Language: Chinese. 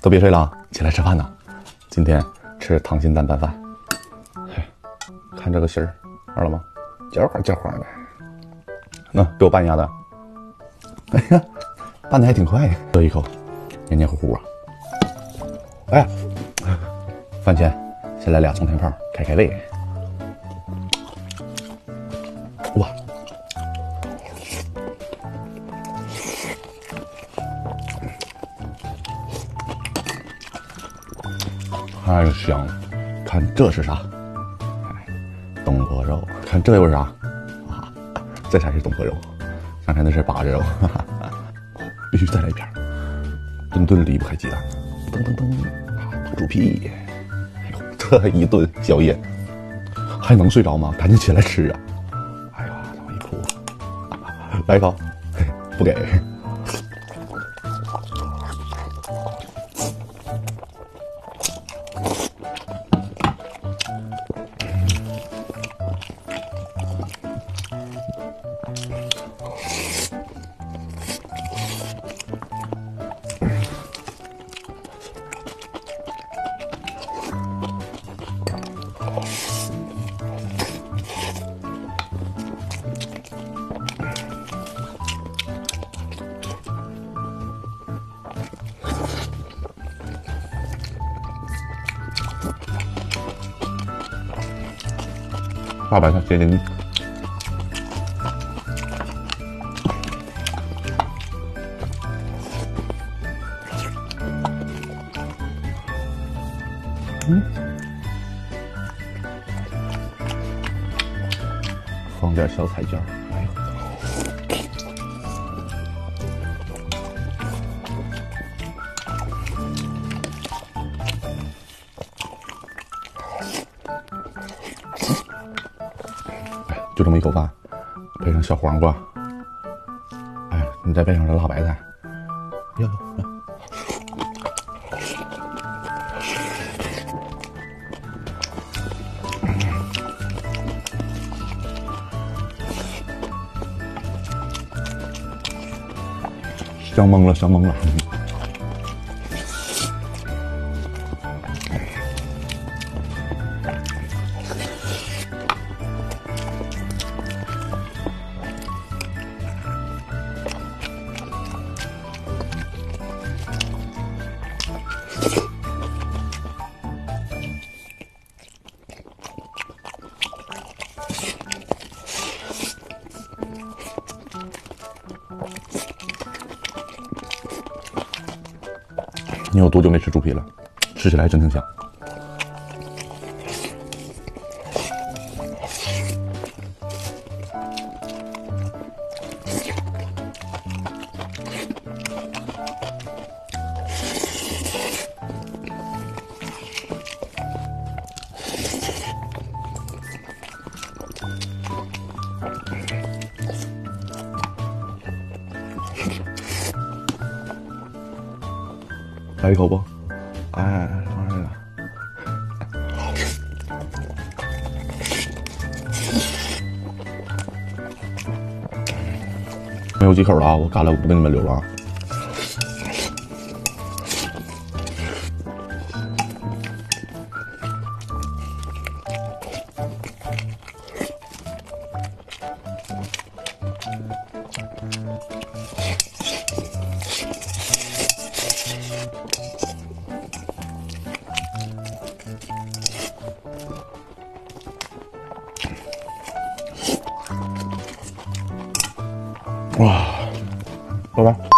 都别睡了，起来吃饭呢。今天吃溏心蛋拌饭。嘿，看这个芯儿，二了吗？焦黄焦黄的。那给我拌一下子。哎呀，拌的还挺快呀。喝一口，黏黏糊糊啊。哎，饭前先来俩葱甜泡，开开胃。哇！太香了！看这是啥？东坡肉。看这又是啥？啊，这才是东坡肉。刚才那是八子肉，哈哈，必须再来一片。顿顿离不开鸡蛋。噔噔噔，猪皮。哎呦，这一顿宵夜还能睡着吗？赶紧起来吃啊！哎呀，这么一哭，来一口，不给。大白菜接近。放点小彩椒，哎呦，就这么一口饭，配上小黄瓜，哎，你再配上这辣白菜，哟。香懵了，香懵了。你有多久没吃猪皮了？吃起来还真挺香。来一口不？哎，放这个。没有几口了啊！我干了，我不跟你们留了啊。哇，拜拜。